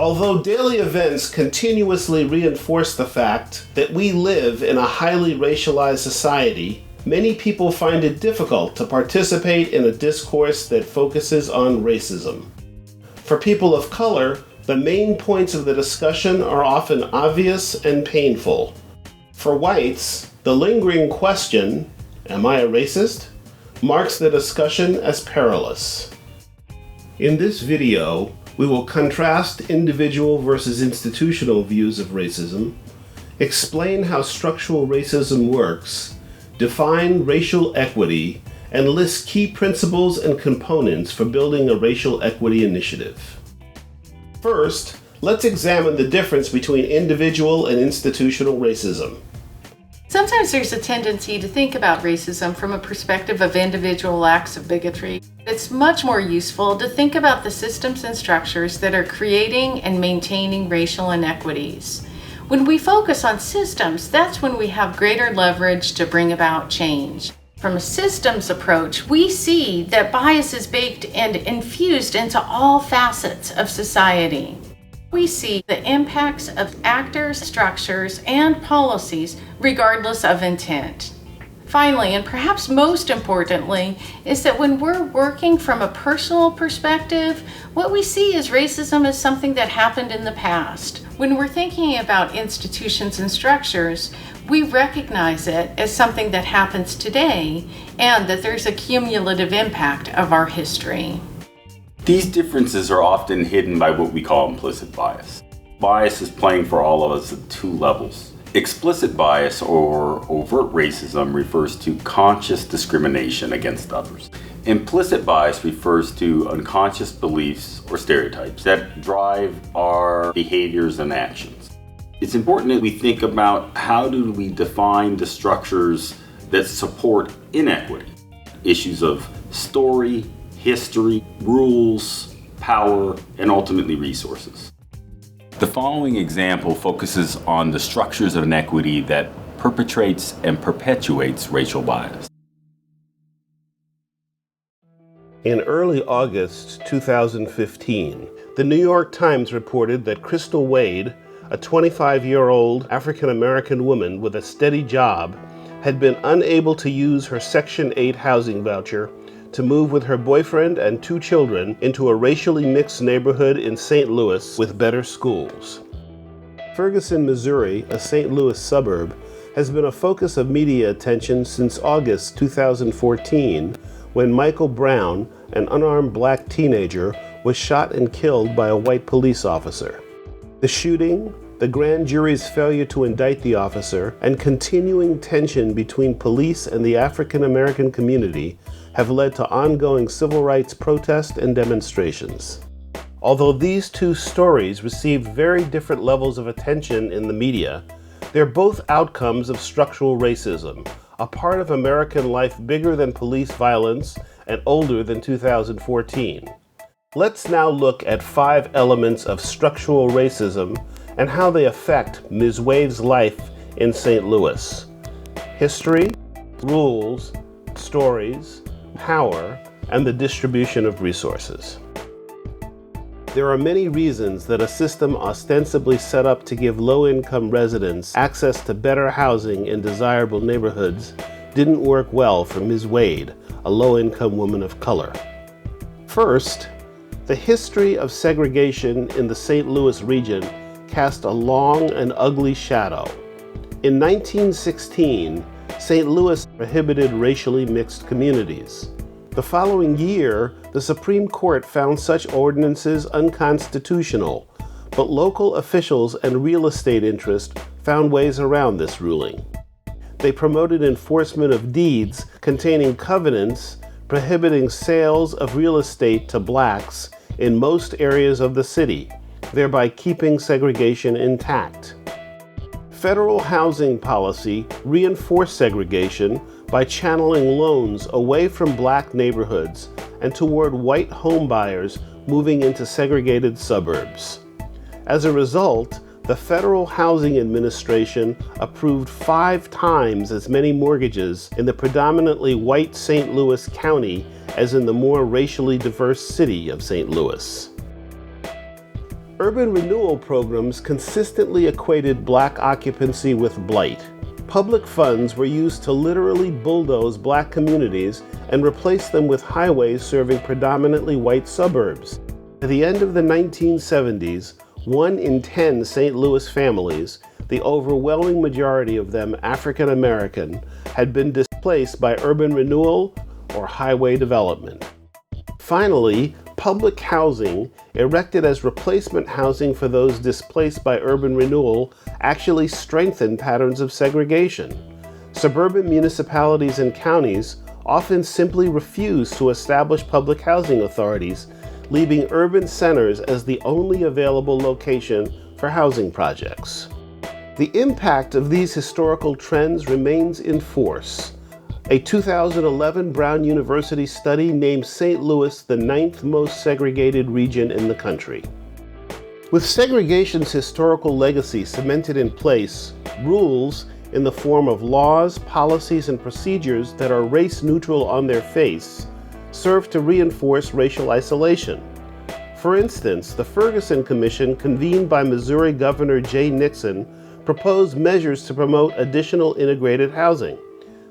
Although daily events continuously reinforce the fact that we live in a highly racialized society, many people find it difficult to participate in a discourse that focuses on racism. For people of color, the main points of the discussion are often obvious and painful. For whites, the lingering question, "Am I a racist?" marks the discussion as perilous. In this video, we will contrast individual versus institutional views of racism, explain how structural racism works, define racial equity, and list key principles and components for building a racial equity initiative. First, let's examine the difference between individual and institutional racism. Sometimes there's a tendency to think about racism from a perspective of individual acts of bigotry. It's much more useful to think about the systems and structures that are creating and maintaining racial inequities. When we focus on systems, that's when we have greater leverage to bring about change. From a systems approach, we see that bias is baked and infused into all facets of society. We see the impacts of actors, structures, and policies regardless of intent. Finally, and perhaps most importantly, is that when we're working from a personal perspective, what we see is racism as something that happened in the past. When we're thinking about institutions and structures, we recognize it as something that happens today and that there's a cumulative impact of our history. These differences are often hidden by what we call implicit bias. Bias is playing for all of us at two levels. Explicit bias or overt racism refers to conscious discrimination against others. Implicit bias refers to unconscious beliefs or stereotypes that drive our behaviors and actions. It's important that we think about how do we define the structures that support inequity. Issues of story, history, rules, power, and ultimately resources. The following example focuses on the structures of inequity that perpetrates and perpetuates racial bias. In early August 2015, the New York Times reported that Crystal Wade, a 25-year-old African-American woman with a steady job, had been unable to use her Section 8 housing voucher to move with her boyfriend and 2 children into a racially mixed neighborhood in St. Louis with better schools. Ferguson, Missouri, a St. Louis suburb, has been a focus of media attention since August 2014, when Michael Brown, an unarmed black teenager, was shot and killed by a white police officer. The shooting, the grand jury's failure to indict the officer, and continuing tension between police and the African American community have led to ongoing civil rights protests and demonstrations. Although these two stories received very different levels of attention in the media, they're both outcomes of structural racism, a part of American life bigger than police violence and older than 2014. Let's now look at 5 elements of structural racism and how they affect Ms. Wade's life in St. Louis. History, rules, stories, power, and the distribution of resources. There are many reasons that a system ostensibly set up to give low-income residents access to better housing in desirable neighborhoods didn't work well for Ms. Wade, a low-income woman of color. First, the history of segregation in the St. Louis region cast a long and ugly shadow. In 1916, St. Louis prohibited racially mixed communities. The following year, the Supreme Court found such ordinances unconstitutional, but local officials and real estate interests found ways around this ruling. They promoted enforcement of deeds containing covenants prohibiting sales of real estate to blacks in most areas of the city, thereby keeping segregation intact. Federal housing policy reinforced segregation by channeling loans away from black neighborhoods and toward white homebuyers moving into segregated suburbs. As a result, the Federal Housing Administration approved 5 times as many mortgages in the predominantly white St. Louis County as in the more racially diverse city of St. Louis. Urban renewal programs consistently equated black occupancy with blight. Public funds were used to literally bulldoze black communities and replace them with highways serving predominantly white suburbs. At the end of the 1970s, 1 in 10 St. Louis families, the overwhelming majority of them African American, had been displaced by urban renewal or highway development. Finally, public housing, erected as replacement housing for those displaced by urban renewal, actually strengthened patterns of segregation. Suburban municipalities and counties often simply refused to establish public housing authorities, leaving urban centers as the only available location for housing projects. The impact of these historical trends remains in force. A 2011 Brown University study named St. Louis the 9th most segregated region in the country. With segregation's historical legacy cemented in place, rules in the form of laws, policies, and procedures that are race-neutral on their face serve to reinforce racial isolation. For instance, the Ferguson Commission, convened by Missouri Governor Jay Nixon, proposed measures to promote additional integrated housing.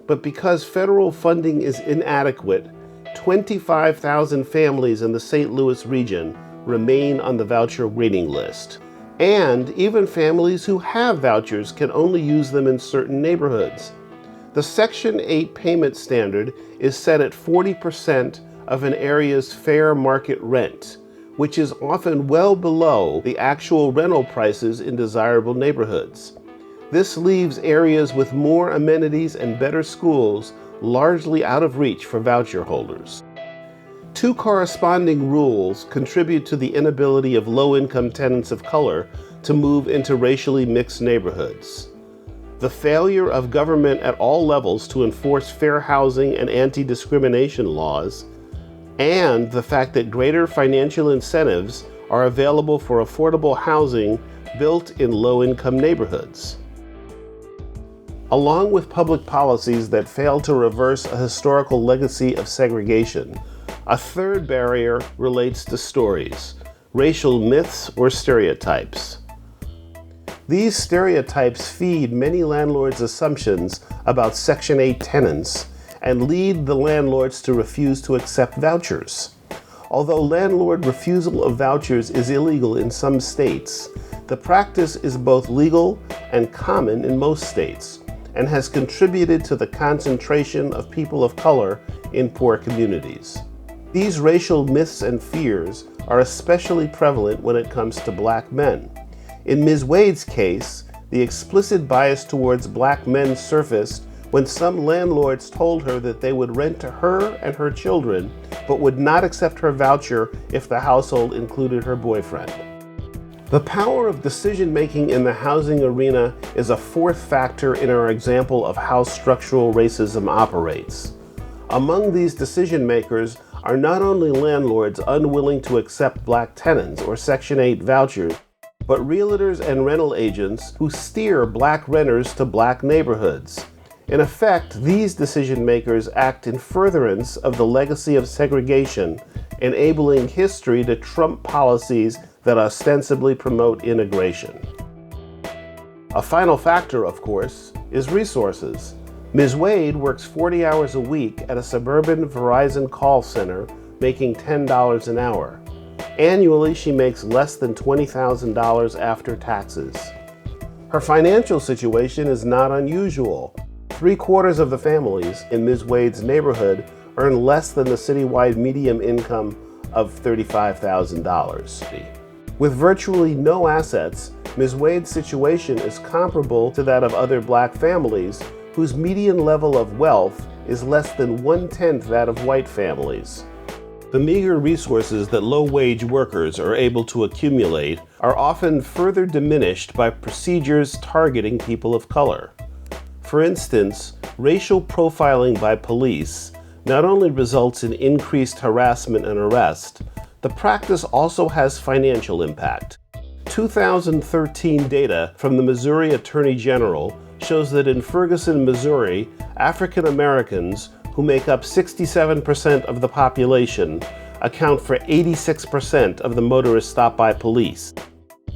But because federal funding is inadequate, 25,000 families in the St. Louis region remain on the voucher waiting list. And even families who have vouchers can only use them in certain neighborhoods. The Section 8 payment standard is set at 40% of an area's fair market rent, which is often well below the actual rental prices in desirable neighborhoods. This leaves areas with more amenities and better schools largely out of reach for voucher holders. Two corresponding rules contribute to the inability of low-income tenants of color to move into racially mixed neighborhoods. The failure of government at all levels to enforce fair housing and anti-discrimination laws, and the fact that greater financial incentives are available for affordable housing built in low-income neighborhoods. Along with public policies that fail to reverse a historical legacy of segregation, a third barrier relates to stories, racial myths or stereotypes. These stereotypes feed many landlords' assumptions about Section 8 tenants and lead the landlords to refuse to accept vouchers. Although landlord refusal of vouchers is illegal in some states, the practice is both legal and common in most states, and has contributed to the concentration of people of color in poor communities. These racial myths and fears are especially prevalent when it comes to black men. In Ms. Wade's case, the explicit bias towards black men surfaced when some landlords told her that they would rent to her and her children, but would not accept her voucher if the household included her boyfriend. The power of decision-making in the housing arena is a fourth factor in our example of how structural racism operates. Among these decision makers are not only landlords unwilling to accept black tenants or Section 8 vouchers, but realtors and rental agents who steer black renters to black neighborhoods. In effect, these decision makers act in furtherance of the legacy of segregation, enabling history to trump policies that ostensibly promote integration. A final factor, of course, is resources. Ms. Wade works 40 hours a week at a suburban Verizon call center, making $10 an hour. Annually, she makes less than $20,000 after taxes. Her financial situation is not unusual. 3/4 of the families in Ms. Wade's neighborhood earn less than the citywide median income of $35,000. With virtually no assets, Ms. Wade's situation is comparable to that of other black families whose median level of wealth is less than 1/10 that of white families. The meager resources that low-wage workers are able to accumulate are often further diminished by procedures targeting people of color. For instance, racial profiling by police not only results in increased harassment and arrest, the practice also has financial impact. 2013 data from the Missouri Attorney General shows that in Ferguson, Missouri, African Americans, who make up 67% of the population, account for 86% of the motorists stopped by police.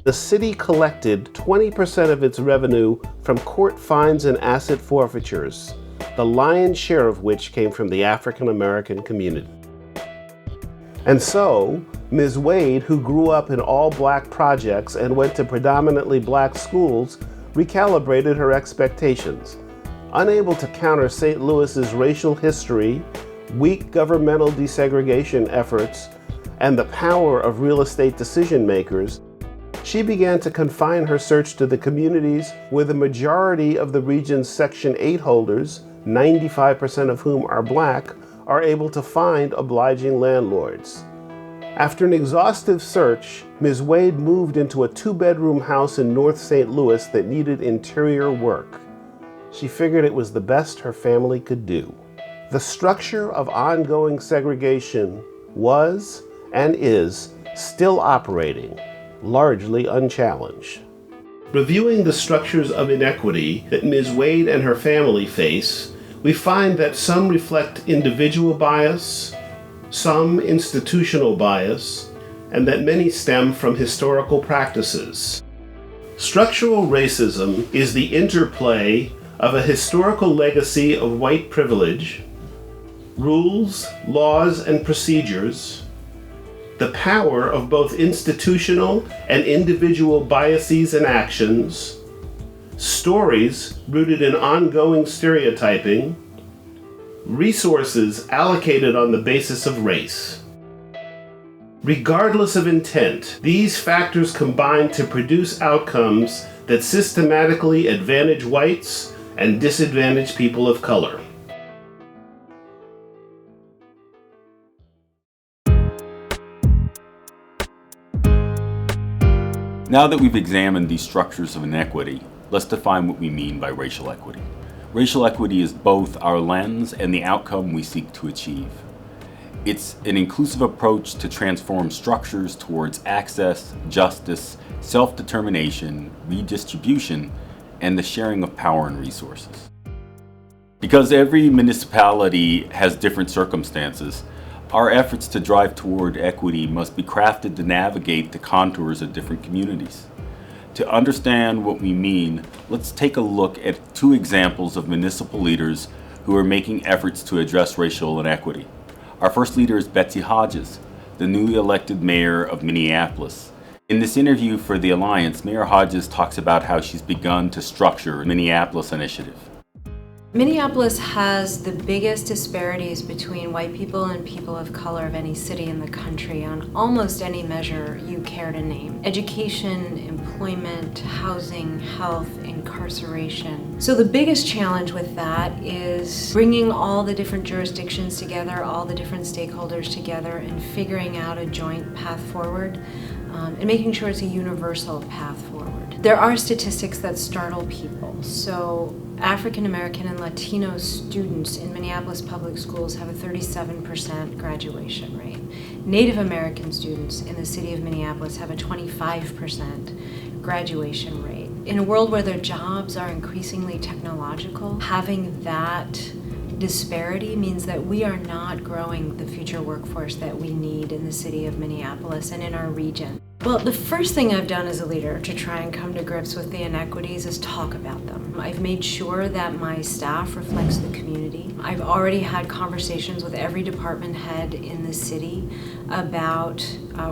The city collected 20% of its revenue from court fines and asset forfeitures, the lion's share of which came from the African American community. And so, Ms. Wade, who grew up in all black projects and went to predominantly black schools, recalibrated her expectations. Unable to counter St. Louis's racial history, weak governmental desegregation efforts, and the power of real estate decision makers, she began to confine her search to the communities where the majority of the region's Section 8 holders, 95% of whom are black, are able to find obliging landlords. After an exhaustive search, Ms. Wade moved into a 2-bedroom house in North St. Louis that needed interior work. She figured it was the best her family could do. The structure of ongoing segregation was and is still operating, largely unchallenged. Reviewing the structures of inequity that Ms. Wade and her family face, we find that some reflect individual bias, some institutional bias, and that many stem from historical practices. Structural racism is the interplay of a historical legacy of white privilege, rules, laws, and procedures, the power of both institutional and individual biases and actions, stories rooted in ongoing stereotyping, resources allocated on the basis of race. Regardless of intent, these factors combine to produce outcomes that systematically advantage whites and disadvantage people of color. Now that we've examined these structures of inequity, let's define what we mean by racial equity. Racial equity is both our lens and the outcome we seek to achieve. It's an inclusive approach to transform structures towards access, justice, self-determination, redistribution, and the sharing of power and resources. Because every municipality has different circumstances, our efforts to drive toward equity must be crafted to navigate the contours of different communities. To understand what we mean, let's take a look at 2 examples of municipal leaders who are making efforts to address racial inequity. Our first leader is Betsy Hodges, the newly elected mayor of Minneapolis. In this interview for the Alliance, Mayor Hodges talks about how she's begun to structure the Minneapolis Initiative. Minneapolis has the biggest disparities between white people and people of color of any city in the country on almost any measure you care to name. Education, employment, housing, health, incarceration. So the biggest challenge with that is bringing all the different jurisdictions together, all the different stakeholders together, and figuring out a joint path forward. And making sure it's a universal path forward. There are statistics that startle people. So African American and Latino students in Minneapolis public schools have a 37% graduation rate. Native American students in the city of Minneapolis have a 25% graduation rate. In a world where their jobs are increasingly technological, having that disparity means that we are not growing the future workforce that we need in the city of Minneapolis and in our region. Well, the first thing I've done as a leader to try and come to grips with the inequities is talk about them. I've made sure that my staff reflects the community. I've already had conversations with every department head in the city about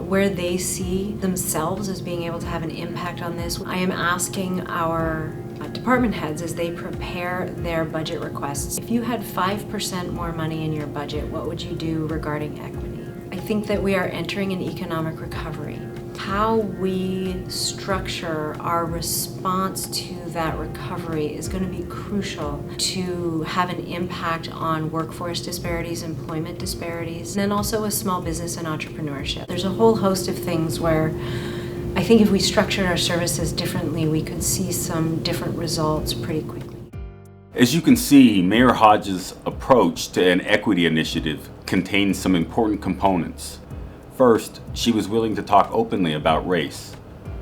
where they see themselves as being able to have an impact on this. I am asking our department heads as they prepare their budget requests, if you had 5% more money in your budget, what would you do regarding equity? I think that we are entering an economic recovery. How we structure our response to that recovery is going to be crucial to have an impact on workforce disparities, employment disparities, and then also with small business and entrepreneurship. There's a whole host of things where I think if we structured our services differently, we could see some different results pretty quickly. As you can see, Mayor Hodges' approach to an equity initiative contains some important components. First, she was willing to talk openly about race,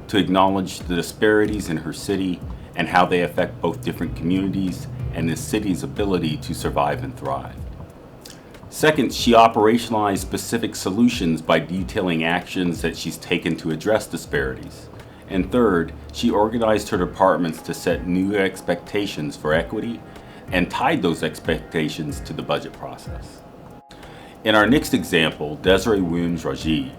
to acknowledge the disparities in her city and how they affect both different communities and the city's ability to survive and thrive. Second, she operationalized specific solutions by detailing actions that she's taken to address disparities. And third, she organized her departments to set new expectations for equity and tied those expectations to the budget process. In our next example, Desiree Williams-Raji,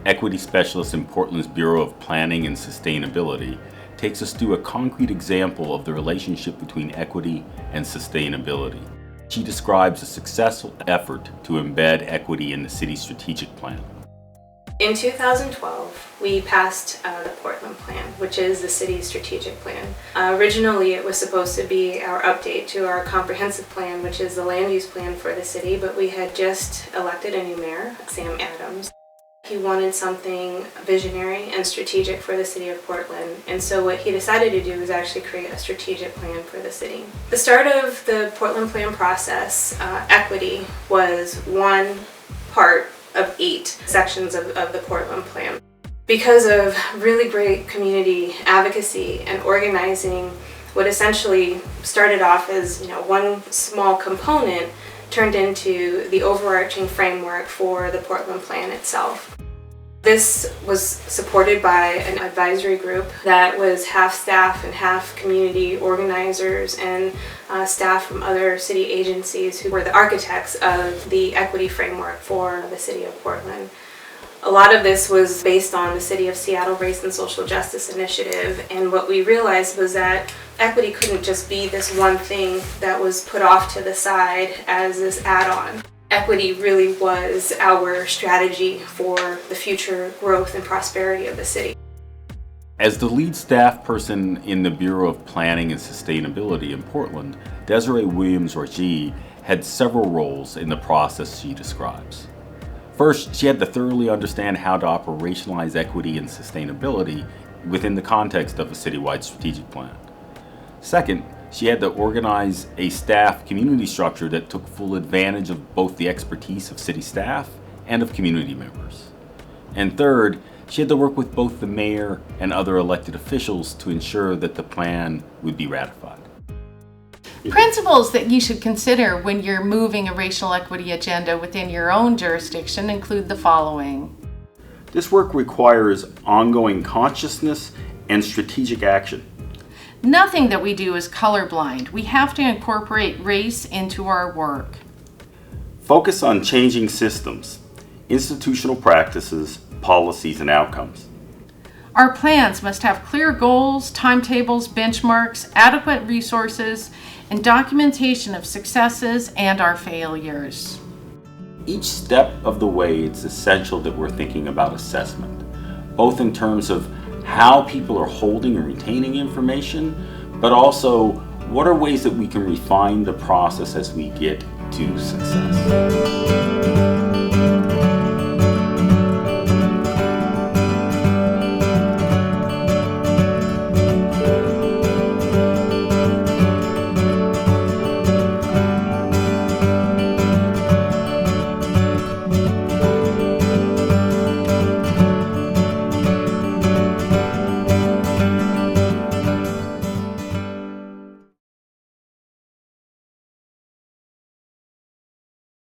Equity Specialist in Portland's Bureau of Planning and Sustainability, takes us through a concrete example of the relationship between equity and sustainability. She describes a successful effort to embed equity in the city's strategic plan. In 2012, we passed the Portland Plan, which is the city's strategic plan. Originally, it was supposed to be our update to our comprehensive plan, which is the land use plan for the city, but we had just elected a new mayor, Sam Adams. He wanted something visionary and strategic for the city of Portland, and so what he decided to do was actually create a strategic plan for the city. The start of the Portland Plan process, equity was one part of 8 sections of the Portland Plan. Because of really great community advocacy and organizing, what essentially started off as one small component turned into the overarching framework for the Portland Plan itself. This was supported by an advisory group that was half staff and half community organizers and staff from other city agencies who were the architects of the equity framework for the city of Portland. A lot of this was based on the City of Seattle Race and Social Justice Initiative, and what we realized was that equity couldn't just be this one thing that was put off to the side as this add-on. Equity really was our strategy for the future growth and prosperity of the city. As the lead staff person in the Bureau of Planning and Sustainability in Portland, Desiree Williams-Raji had several roles in the process she describes. First, she had to thoroughly understand how to operationalize equity and sustainability within the context of a citywide strategic plan. Second, she had to organize a staff community structure that took full advantage of both the expertise of city staff and of community members. And third, she had to work with both the mayor and other elected officials to ensure that the plan would be ratified. Principles that you should consider when you're moving a racial equity agenda within your own jurisdiction include the following. This work requires ongoing consciousness and strategic action. Nothing that we do is colorblind. We have to incorporate race into our work. Focus on changing systems, institutional practices, policies, and outcomes. Our plans must have clear goals, timetables, benchmarks, adequate resources, and documentation of successes and our failures. Each step of the way, it's essential that we're thinking about assessment, both in terms of how people are holding and retaining information, but also what are ways that we can refine the process as we get to success.